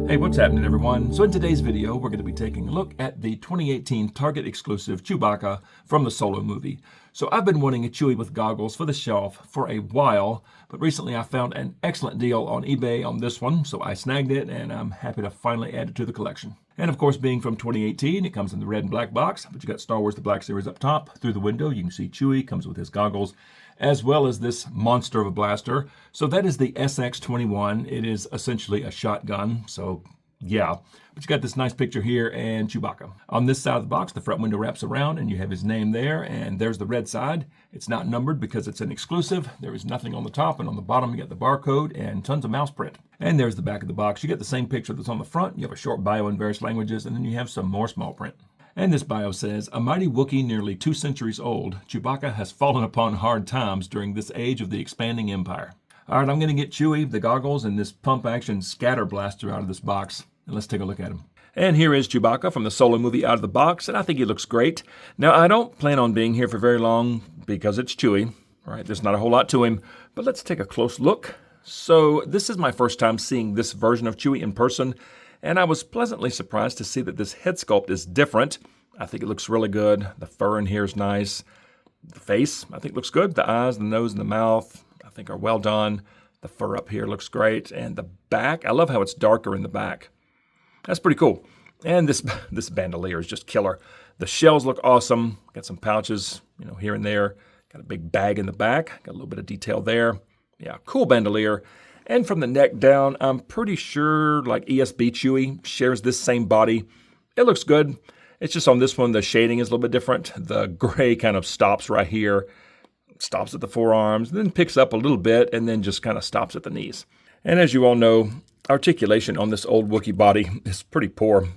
Hey, what's happening everyone? So in today's video, we're going to be taking a look at the 2018 Target exclusive Chewbacca from the Solo movie. So I've been wanting a Chewie with goggles for the shelf for a while, but recently I found an excellent deal on eBay on this one, so I snagged it and I'm happy to finally add it to the collection. And of course, being from 2018, it comes in the red and black box, but you got Star Wars The Black Series up top. Through the window, you can see Chewie comes with his goggles, as well as this monster of a blaster. So that is the SX-21. It is essentially a shotgun, so yeah. But you got this nice picture here and Chewbacca. On this side of the box, the front window wraps around and you have his name there, and there's the red side. It's not numbered because it's an exclusive. There is nothing on the top, and on the bottom you got the barcode and tons of mouse print. And there's the back of the box. You get the same picture that's on the front. You have a short bio in various languages, and then you have some more small print. And this bio says, a mighty Wookiee nearly 2 centuries old, Chewbacca has fallen upon hard times during this age of the expanding empire. All right, I'm going to get Chewie, the goggles, and this pump-action scatter blaster out of this box, and let's take a look at him. And here is Chewbacca from the Solo movie out of the box, and I think he looks great. Now, I don't plan on being here for very long because it's Chewie. All right, there's not a whole lot to him, but let's take a close look. So this is my first time seeing this version of Chewie in person, and I was pleasantly surprised to see that this head sculpt is different. I think it looks really good. The fur in here is nice. The face, I think, looks good. The eyes, the nose, and the mouth, I think, are well done. The fur up here looks great. And the back, I love how it's darker in the back. That's pretty cool. And this bandolier is just killer. The shells look awesome. Got some pouches, here and there. Got a big bag in the back. Got a little bit of detail there. Yeah, cool bandolier. And from the neck down, I'm pretty sure like ESB Chewie shares this same body. It looks good. It's just on this one, the shading is a little bit different. The gray kind of stops right here, stops at the forearms, then picks up a little bit, and then just kind of stops at the knees. And as you all know, articulation on this old Wookiee body is pretty poor,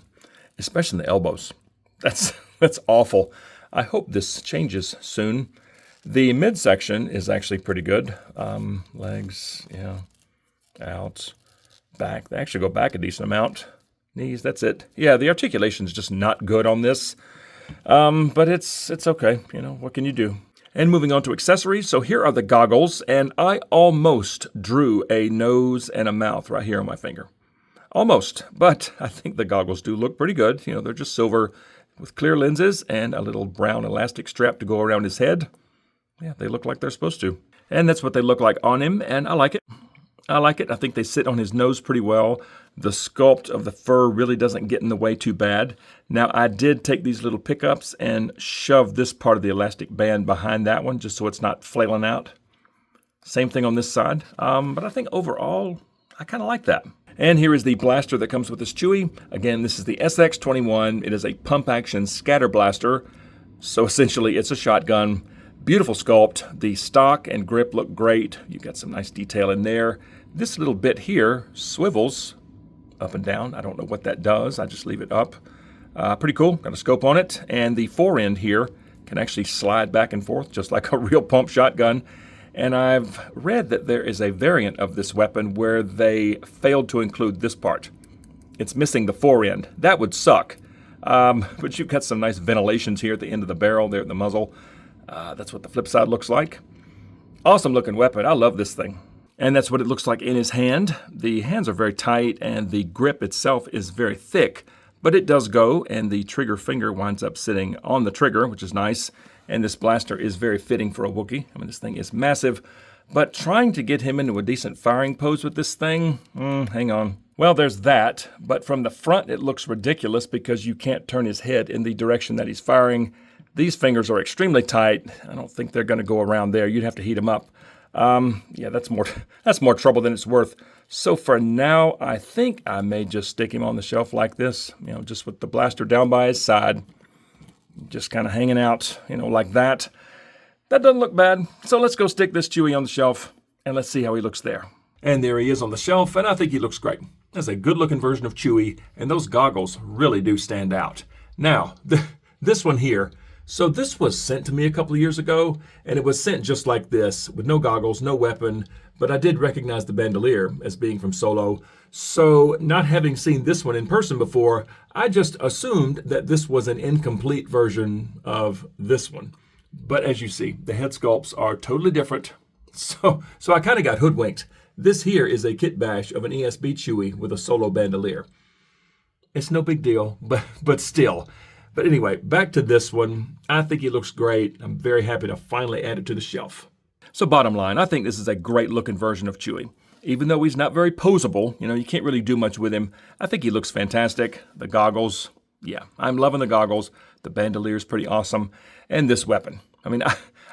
especially in the elbows. That's awful. I hope this changes soon. The midsection is actually pretty good. Legs, yeah. Out, back. They actually go back a decent amount. Knees, that's it. Yeah, the articulation is just not good on this, but it's okay. What can you do? And moving on to accessories. So here are the goggles, and I almost drew a nose and a mouth right here on my finger. Almost, but I think the goggles do look pretty good. They're just silver with clear lenses and a little brown elastic strap to go around his head. Yeah, they look like they're supposed to. And that's what they look like on him, and I like it. I think they sit on his nose pretty well. The sculpt of the fur really doesn't get in the way too bad. Now, I did take these little pickups and shove this part of the elastic band behind that one just so it's not flailing out. Same thing on this side. But I think overall, I kind of like that. And here is the blaster that comes with this Chewie. Again, this is the SX-21. It is a pump-action scatter blaster. So essentially, it's a shotgun. Beautiful sculpt. The stock and grip look great. You've got some nice detail in there. This little bit here swivels up and down. I don't know what that does. I just leave it up. Pretty cool. Got a scope on it. And the fore end here can actually slide back and forth just like a real pump shotgun. And I've read that there is a variant of this weapon where they failed to include this part. It's missing the fore end. That would suck. But you've got some nice ventilations here at the end of the barrel, there at the muzzle. That's what the flip side looks like. Awesome looking weapon. I love this thing. And that's what it looks like in his hand. The hands are very tight and the grip itself is very thick, but it does go, and the trigger finger winds up sitting on the trigger, which is nice. And this blaster is very fitting for a Wookiee. I mean, this thing is massive, but trying to get him into a decent firing pose with this thing, hang on. Well, there's that, but from the front it looks ridiculous because you can't turn his head in the direction that he's firing. These fingers are extremely tight. I don't think they're going to go around there. You'd have to heat them up. Yeah, that's more trouble than it's worth. So for now, I think I may just stick him on the shelf like this, just with the blaster down by his side, just kind of hanging out, like that. That doesn't look bad. So let's go stick this Chewie on the shelf and let's see how he looks there. And there he is on the shelf, and I think he looks great. That's a good-looking version of Chewie, and those goggles really do stand out. Now, this one here. So this was sent to me a couple of years ago, and it was sent just like this, with no goggles, no weapon, but I did recognize the bandolier as being from Solo. So not having seen this one in person before, I just assumed that this was an incomplete version of this one. But as you see, the head sculpts are totally different. So I kind of got hoodwinked. This here is a kit bash of an ESB Chewie with a Solo bandolier. It's no big deal, but still. But anyway, back to this one. I think he looks great. I'm very happy to finally add it to the shelf. So bottom line, I think this is a great looking version of Chewie. Even though he's not very posable, you can't really do much with him, I think he looks fantastic. The goggles, yeah, I'm loving the goggles. The bandoleer's pretty awesome. And this weapon. I mean,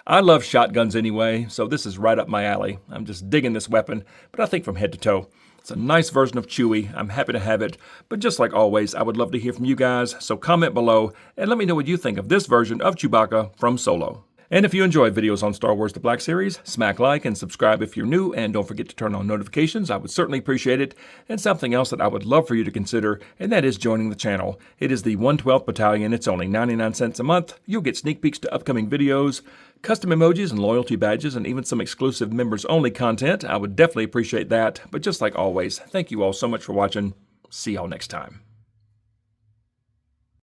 I love shotguns anyway, so this is right up my alley. I'm just digging this weapon, but I think from head to toe. It's a nice version of Chewie. I'm happy to have it. But just like always, I would love to hear from you guys, so comment below and let me know what you think of this version of Chewbacca from Solo. And if you enjoy videos on Star Wars The Black Series, smack like and subscribe if you're new, and don't forget to turn on notifications. I would certainly appreciate it. And something else that I would love for you to consider, and that is joining the channel. It is the 112th Battalion. It's only 99 cents a month. You'll get sneak peeks to upcoming videos, custom emojis and loyalty badges, and even some exclusive members-only content. I would definitely appreciate that. But just like always, thank you all so much for watching. See y'all next time.